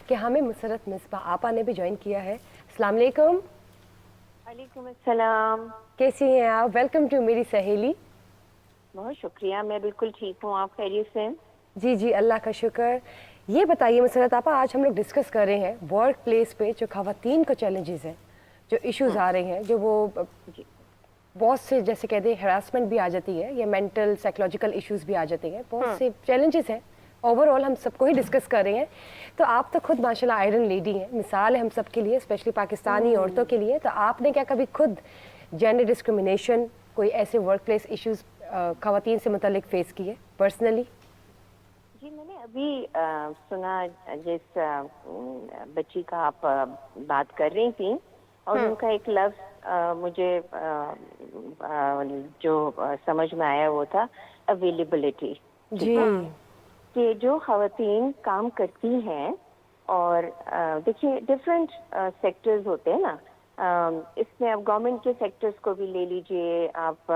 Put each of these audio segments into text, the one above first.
کہ ہمیں مسرت مصباح آپا نے بھی جوائن کیا ہے. السلام علیکم. وعلیکم السلام. کیسی ہیں آپ؟ ویلکم ٹو میری سہیلی. بہت شکریہ, میں بالکل ٹھیک ہوں. آپ خیریت سے؟ جی جی اللہ کا شکر. یہ بتائیے مسرت آپا, آج ہم لوگ ڈسکس کر رہے ہیں ورک پلیس پہ جو خواتین کو چیلنجز ہیں, جو ایشوز آ رہے ہیں, جو وہ جی بہت سے جیسے کہتے ہیں ہراسمنٹ بھی آ جاتی ہے, یا مینٹل سائیکولوجیکل ایشوز بھی آ جاتے ہیں, بہت سے چیلنجز ہیں. اوور آل ہم سب کو ہی ڈسکس کر رہے ہیں. تو آپ تو خود ماشاء اللہ آئرن لیڈی ہیں, مثال ہے ہم سب کے لیے, اسپیشلی پاکستانی عورتوں کے لیے. تو آپ نے کیا کبھی خود جینڈر ڈسکرمنیشن, کوئی ایسے ورک پلیس ایشوز خواتین سے متعلق فیس کیے پرسنلی؟ جی, میں نے ابھی سنا جس بچی کا آپ بات کر رہی تھیں, اور ان کا ایک لفظ مجھے جو سمجھ میں آیا وہ تھا اویلیبلٹی. جی کہ جو خواتین کام کرتی ہیں, اور دیکھیے ڈفرینٹ سیکٹرز ہوتے ہیں نا, اس میں اب گورنمنٹ کے سیکٹرز کو بھی لے لیجئے آپ,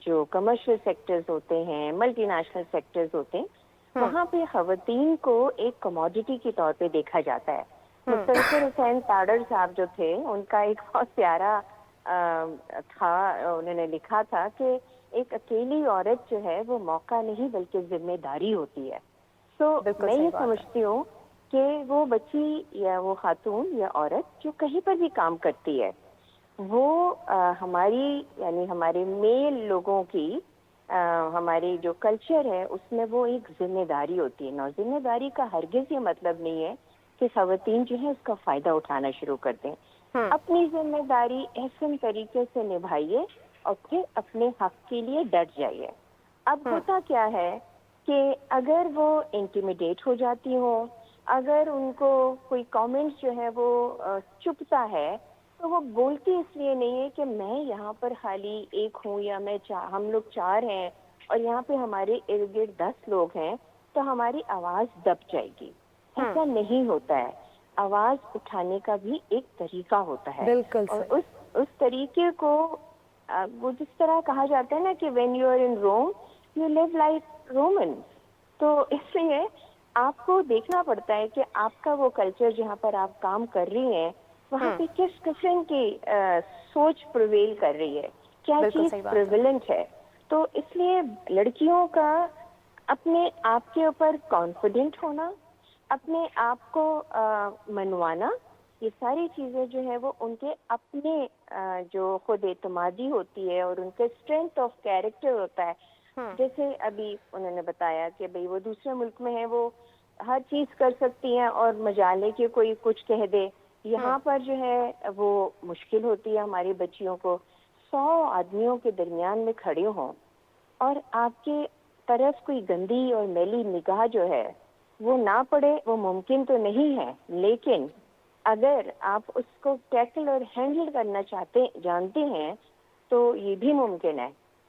جو کمرشل سیکٹرز ہوتے ہیں, ملٹی نیشنل سیکٹرز ہوتے ہیں, وہاں پہ خواتین کو ایک کموڈٹی کے طور پہ دیکھا جاتا ہے. مسلسل حسین تاڑر صاحب جو تھے, ان کا ایک بہت پیارا تھا, انہوں نے لکھا تھا کہ ایک اکیلی عورت جو ہے وہ موقع نہیں بلکہ ذمہ داری ہوتی ہے. تو بالکل میں صحیح یہ بات ہے. سمجھتی ہوں کہ وہ بچی یا وہ خاتون یا عورت جو کہیں پر بھی کام کرتی ہے, وہ ہماری یعنی ہمارے میل لوگوں کی ہماری جو کلچر ہے اس میں وہ ایک ذمہ داری ہوتی ہے. نا ذمہ داری کا ہرگز یہ مطلب نہیں ہے کہ خواتین جو ہے اس کا فائدہ اٹھانا شروع کر دیں. اپنی ذمہ داری احسن طریقے سے نبھائیے اور پھر اپنے حق کے لیے ڈٹ جائیے. اب ہوتا کیا ہے کہ اگر وہ انٹیمیڈیٹ ہو جاتی ہوں, اگر ان کو کوئی کامنٹ جو ہے وہ چبھتا ہے, تو وہ بولتی اس لیے نہیں ہے کہ میں یہاں پر خالی ایک ہوں یا ہم لوگ 4 ہیں اور یہاں پہ ہمارے ارد گرد 10 لوگ ہیں تو ہماری آواز دب جائے گی. ایسا نہیں ہوتا ہے. آواز اٹھانے کا بھی ایک طریقہ ہوتا ہے, بالکل اور صحیح. اس طریقے کو وہ جس طرح کہا جاتا ہے نا کہ when you are in Rome you live like Roman. تو اس لیے آپ کو دیکھنا پڑتا ہے کہ آپ کا وہ کلچر جہاں پر آپ کام کر رہی ہیں وہاں پہ کس قسم کی سوچ پرویل کر رہی ہے, کیا بالکل چیز صحیح بات ہے. پریویلنٹ ہے. تو اس لیے لڑکیوں کا اپنے آپ کے اوپر کانفیڈنٹ ہونا, اپنے آپ کو منوانا, یہ ساری چیزیں جو ہیں وہ ان کے اپنے جو خود اعتمادی ہوتی ہے اور ان کے اسٹرینتھ آف کیریکٹر ہوتا ہے. جیسے ابھی انہوں نے بتایا کہ بھئی وہ دوسرے ملک میں ہیں, وہ ہر چیز کر سکتی ہیں اور مجالے کہ کوئی کچھ کہہ دے. یہاں پر جو ہے وہ مشکل ہوتی ہے ہماری بچیوں کو. 100 آدمیوں کے درمیان میں کھڑے ہوں اور آپ کے طرف کوئی گندی اور میلی نگاہ جو ہے وہ نہ پڑے, وہ ممکن تو نہیں ہے, لیکن اگر آپ اس کو ٹیکل اور ہینڈل کرنا جانتے ہیں تو یہ بھی ممکن ہے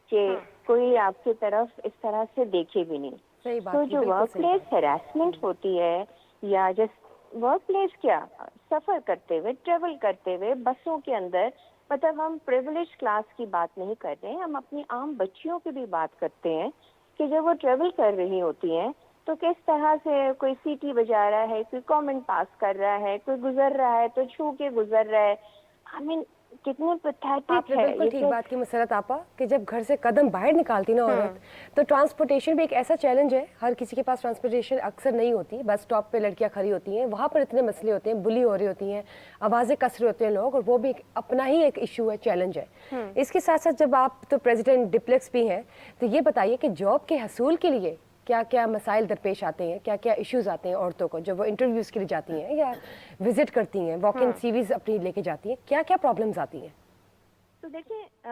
کہ کوئی آپ کی طرف اس طرح سے دیکھے بھی نہیں. صحیح تو بات کی, جو بالکل ورک صحیح پلیس بات. ہراسمنٹ ہوتی ہے, یا ورک پلیس کیا سفر کرتے ہوئے, ٹریول کرتے ہوئے بسوں کے اندر, مطلب ہم پریویلیج کلاس کی بات نہیں کر رہے ہیں, ہم اپنی عام بچیوں کی بھی بات کرتے ہیں کہ جب وہ ٹریول کر رہی ہوتی ہیں تو کس طرح سے کوئی سیٹی بجا رہا ہے, کوئی کامنٹ پاس کر رہا ہے, کوئی گزر رہا ہے تو چھو کے گزر رہا ہے. آئی مین کتنے آپ پیتھیٹک نے ہے بالکل یہ ٹھیک تو. بات کی مسرت آپا, کہ جب گھر سے قدم باہر نکالتی نا عورت, تو ٹرانسپورٹیشن بھی ایک ایسا چیلنج ہے. ہر کسی کے پاس ٹرانسپورٹیشن اکثر نہیں ہوتی. بس اسٹاپ پہ لڑکیاں کھڑی ہوتی ہیں, وہاں پر اتنے مسئلے ہوتے ہیں, بلی ہو رہی ہوتی ہیں, آوازیں کس رہے ہوتے ہیں لوگ, اور وہ بھی اپنا ہی ایک ایشو ہے, چیلنج ہے. اس کے ساتھ ساتھ جب آپ تو پریزیڈنٹ ڈپلیکس بھی ہیں, تو یہ بتائیے کہ جاب کے حصول کے لیے کیا کیا مسائل درپیش آتے ہیں, کیا کیا ایشوز آتے ہیں عورتوں کو جب وہ انٹرویوز کے لیے جاتی ہیں یا وزٹ کرتی ہیں, واک ان سیریز اپنی لے کے جاتی ہیں, کیا کیا پرابلمز آتی ہیں؟ تو دیکھیں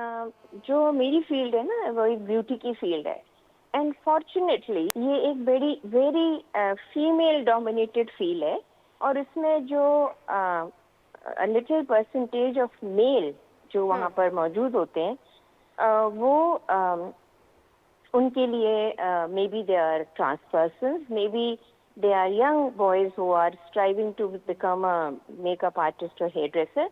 جو میری فیلڈ ہے نا وہ ایک بیوٹی کی فیلڈ ہے, اینڈ فارچونیٹلی یہ ایک ویری فیمیل ڈومینیٹڈ فیلڈ ہے, اور اس میں جو لٹل پرسنٹیج آف میل جو وہاں پر موجود ہوتے ہیں وہ ان کے لیے may be they are trans persons, may be they are young boys who are striving to become a makeup artist or hairdresser.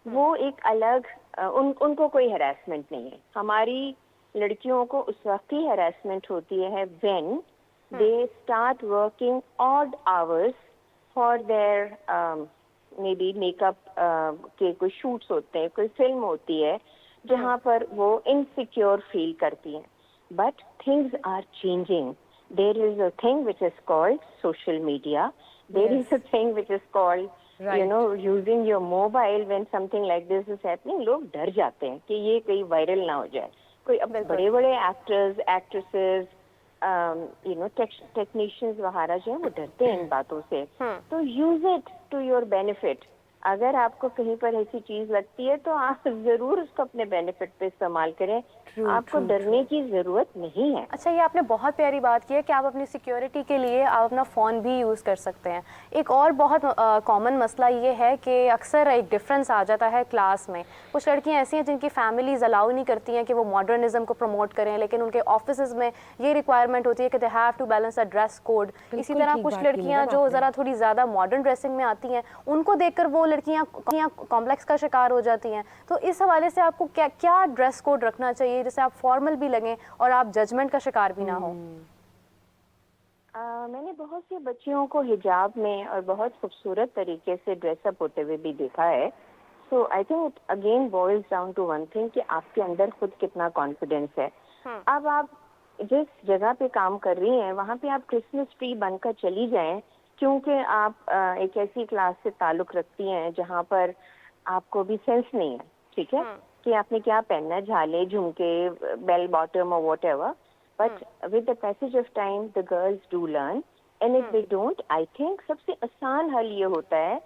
وہ ایک الگ ان کو کوئی ہراسمنٹ نہیں ہے. ہماری لڑکیوں کو اس وقت ہی ہراسمنٹ ہوتی ہے when they start working odd hours for their maybe makeup के कोई shoots होते हैं, कोई film होती है जहाँ पर वो insecure feel करती हैं. But things are changing. There is a thing which is called social media. There is a thing which is called, you know, using your mobile when something like this is happening. लोग डर जाते हैं कि ये कहीं viral ना हो जाए. कोई अब बड़े-बड़े actors, actresses, you know, technicians वगैरह जो हैं वो डरते हैं इन बातों से. तो use it to your benefit. अगर आपको कहीं पर ऐसी चीज लगती है तो आप जरूर उसको अपने बेनिफिट पे इस्तेमाल करें. आपको डरने की जरूरत नहीं है. अच्छा, ये आपने बहुत प्यारी बात की है कि आप अपनी सिक्योरिटी के लिए आप अपना फ़ोन भी यूज़ कर सकते हैं. एक और बहुत कॉमन मसला ये है कि अक्सर एक डिफरेंस आ जाता है क्लास में. कुछ लड़कियां ऐसी हैं जिनकी फैमिलीज अलाउ नहीं करती हैं कि वो मॉडर्निज्म को प्रमोट करें, लेकिन उनके ऑफिसेज में ये रिक्वायरमेंट होती है कि they have to balance a dress code. इसी तरह कुछ लड़कियां जो ज़रा थोड़ी ज़्यादा मॉडर्न ड्रेसिंग में आती हैं, उनको देखकर वो लड़कियां कॉम्प्लेक्स का शिकार हो जाती हैं. तो इस हवाले से आपको क्या ड्रेस कोड रखना चाहिए जिससे आप फॉर्मल भी लगें और आप जजमेंट का शिकार भी ना हो? मैंने बहुत सी बच्चियों को हिजाब में और बहुत खूबसूरत तरीके से ड्रेसअप होते हुए भी देखा है. So I think it again boils down to one thing कि आपके अंदर खुद कितना कॉन्फिडेंस है. अब आप जिस जगह पे काम कर रही हैं वहाँ पे आप क्रिसमस ट्री बनकर चली जाएं क्योंकि आप एक ऐसी क्लास से ताल्लुक रखती हैं जहाँ पर आपको भी सेंस नहीं है, ठीक है, कि आपने क्या पहनना है, झाले, झुमके, बेल बॉटम और whatever. But with the passage of time the girls do learn, and if they don't, I think सबसे आसान हल ये होता है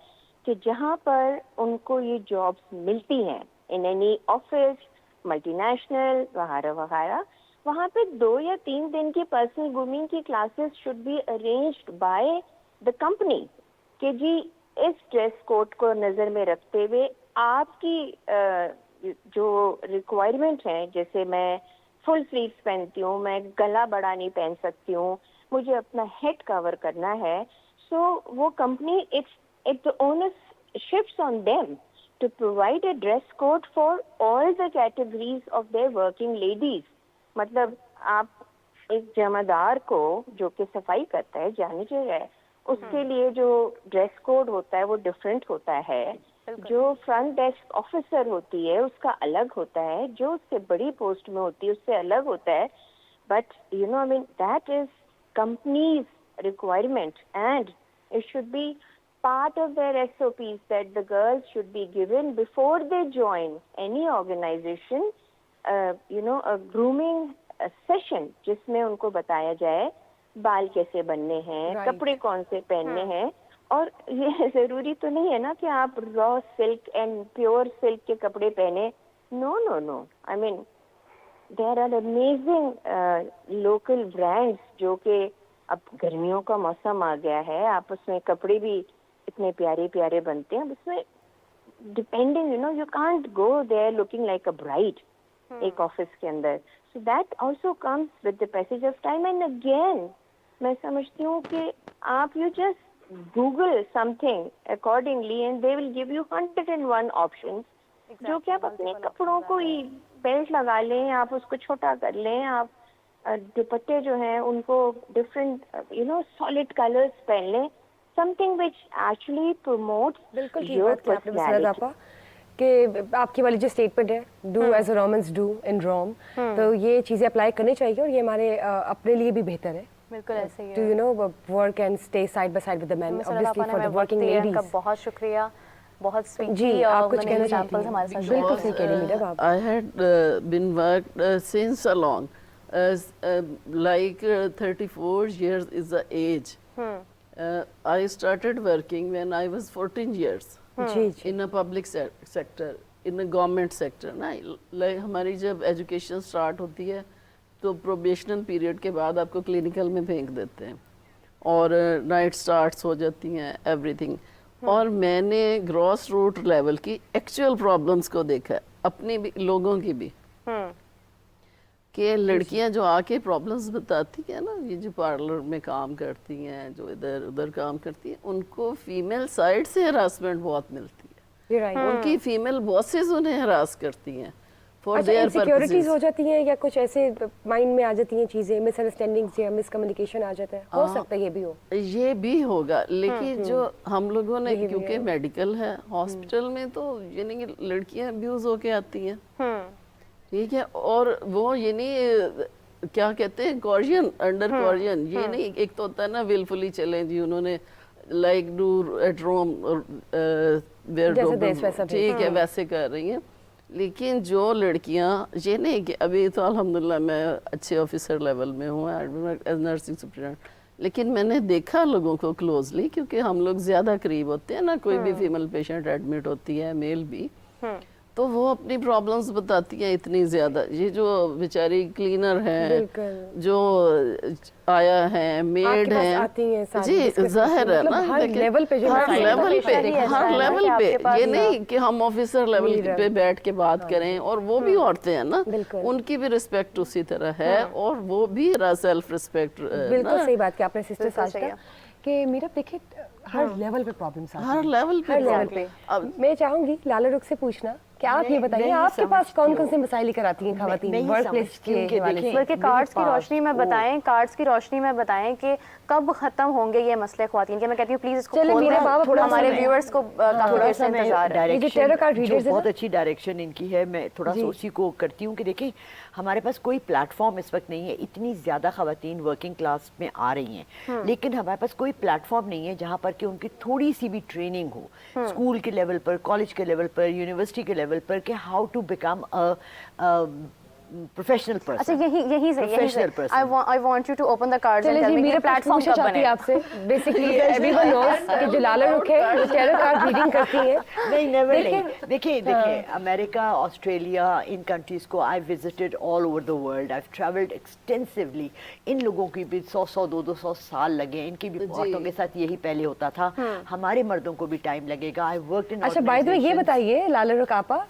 कि जहाँ पर उनको ये जॉब्स मिलती हैं इन एनी ऑफिस, मल्टीनेशनल वगैरह वगैरह, वहाँ पे 2 या 3 दिन की पर्सनल ग्रूमिंग की classes should be arranged by the company कि जी इस ड्रेस कोड को नज़र में रखते हुए आपकी जो रिक्वायरमेंट है, जैसे मैं फुल स्लीव्स पहनती हूँ, मैं गला बड़ा नहीं पहन सकती हूँ, मुझे अपना हेड कवर करना है. सो वो company it's the onus shifts on them to provide a dress code for all the categories of their working ladies. मतलब आप एक जमादार को जो कि सफाई करता है, जानीजे है, उसके लिए जो ड्रेस कोड होता है वो डिफरेंट होता है. जो फ्रंट डेस्क ऑफिसर होती है उसका अलग होता है, जो उससे बड़ी पोस्ट में होती है उससे अलग होता है. But you know, I mean that is companies requirement and it should be part of their SOPs that the girls should be given before they join any organization, a grooming session जिसमें उनको बताया जाए बाल कैसे बनने हैं, कपड़े कौन से पहनने हैं. और ये जरूरी तो नहीं है ना कि आप raw silk and pure silk के कपड़े पहने. No, I mean there are amazing local brands जो कि अब गर्मियों का मौसम आ गया है, आप उसमें कपड़े भी इतने प्यारे प्यारे बनते हैं. उसमें depending, you know, you can't go there looking like a bride एक ऑफिस के अंदर. So that also comes with the passage of time. And again मैं समझती हूँ कि आप you just Google something accordingly and they will give you 101 options. जो कि आप अपने कपड़ों को ही बेल्ट लगा लें, आप उसको छोटा कर लें, आप दुपट्टे जो हैं उनको different you know solid colours पहन लें. Something which actually promotes your personality. कि आपकी वाली जो स्टेटमेंट है, do as Romans do in Rome, तो ये चीज़ें अप्लाई करनी चाहिए और ये हमारे अपने लिए भी बेहतर है. बिल्कुल ऐसे ही है. To you know work and stay side by side with the men, obviously for the working ladies. बहुत शुक्रिया, बहुत स्वीट. जी, आप कुछ कहना चाहते हैं? हमारे साथ बिल्कुल सही कह रही मैडम आप. I had been worked since along, like 34 years is the age. I started working when I was 14 years in a public sector, in a government sector. ना like हमारी जब एजुकेशन स्टार्ट होती है तो प्रोबेशनल पीरियड के बाद आपको clinical में फेंक देते हैं और नाइट स्टार्ट्स हो जाती हैं एवरीथिंग. और मैंने ग्रॉस रूट लेवल की एक्चुअल प्रॉब्लम्स को देखा है, अपनी भी लोगों की भी, कि लड़कियां जो आके प्रॉब्लम्स बताती हैं ना, ये जो पार्लर में काम करती हैं, जो इधर उधर काम करती हैं, उनको फीमेल साइड से हरासमेंट बहुत मिलती है. उनकी फीमेल बॉसेस उन्हें हरास करती हैं. for अच्छा, their इनसिक्योरिटीज purposes. हो जाती हैं या कुछ ऐसे माइंड में आ जाती हैं चीजें, मिसअंडरस्टैंडिंग्स या मिसकम्युनिकेशन आ जाता है, हो सकता है ये भी हो। ये भी होगा, लेकिन जो हम लोगों ने, Behavior. क्योंकि मेडिकल है, हॉस्पिटल में तो यानी कि लड़कियां अब्यूज होके आती हैं, ठीक है, और वो ये नहीं क्या कहते हैं कॉर्जन, अंडर कॉर्जन, ये नहीं, एक तो होता है ना विलफुली चले जी उन्होंने लाइक डू एट रोम, जैसे देश वैसा भी। ठीक है, वैसे कर रही हैं। लेकिन जो लड़कियां, ये नहीं कि अभी तो अल्हम्दुलिल्लाह मैं अच्छे ऑफिसर लेवल में हूँ एज नर्सिंग सुपरिटेंडेंट, लेकिन मैंने देखा लोगों को क्लोजली, क्योंकि हम लोग ज्यादा करीब होते हैं ना, कोई भी फीमेल पेशेंट एडमिट होती है, मेल भी, तो वो अपनी प्रॉब्लम्स बताती हैं इतनी ज्यादा। ये जो बेचारी क्लीनर है, बिल्कुल। जो आया है, मेड आपके पास है, आती हैं सारी जी discuss जाहिर है मतलब ना, हर लेकिन लेवल पे जो हर मसाइल लेवल पेशा पे, ही ऐसा हर है ना लेवल कि पे, आपके पास ये नहीं कि हम ऑफिसर लेवल लीडर। पे बैठ के बात करें, और वो भी औरतें हैं ना, बिल्कुल। उनकी भी रिस्पेक्ट उसी तरह है, और वो भी सेल्फ रिस्पेक्ट बिल्कुल सही बात की आपने सिस्टर बिल्कुल सही साजिदा, कि मीरा देखिए हर लेवल पे प्रॉब्लम्स आती हैं, हर लेवल पे हर लेवल problem। पे। अब मैं चाहूंगी लाला रुख से पूछना कि आप ये बताइए आपके पास कौन कौन से मसाइल लेकर आती हैं खवातीन वर्क प्लेस के हवाले से? बल्कि कार्ड्स की रोशनी में बताएं, कार्ड्स की रोशनी में बताएं कि कब खत्म होंगे ये मसले ख्वातीन के। मैं कहती हूँ प्लीज इसको चलिए, खोल मेरे दें, बाबा थोड़ा हमारे सा व्यूअर्स को काफी थोड़ा देर सा से मैं इंतजार है। ये जो tarot card डायरेक्शन readers जो है बहुत ना? अच्छी डायरेक्शन इनकी है, मैं थोड़ा सा उसी को करती हूँ कि देखिए हमारे पास कोई प्लेटफॉर्म इस वक्त नहीं है, इतनी ज़्यादा ख़वातीन वर्किंग क्लास में आ रही हैं, लेकिन हमारे पास कोई प्लेटफॉर्म नहीं है जहाँ पर कि उनकी थोड़ी सी भी ट्रेनिंग हो, स्कूल के लेवल पर, कॉलेज के लेवल पर, यूनिवर्सिटी के लेवल पर, कि how to become a professional person. अच्छा यही से Professional person. I want you to open the cards and चलिए टेल जी, मी मेरा ये प्लेटफॉर्म पूछना कब चाहती है बनेगा। आपसे, बेसिकली एवरीवन नोस कि जो लाला रुख है वो टैरो कार्ड रीडिंग करती है। नहीं, नेवर देखिए, नहीं। देखिए अमेरिका, ऑस्ट्रेलिया, इन कंट्रीज को I visited all over the world, I travelled extensively. इन लोगों की भी 100 200 साल लगे, इनकी भी औरतों के साथ यही पहले होता था, हमारे मर्दों को भी टाइम लगेगा। आई वर्कड इन अच्छा बाय द वे ये बताइए लाला रुख आपा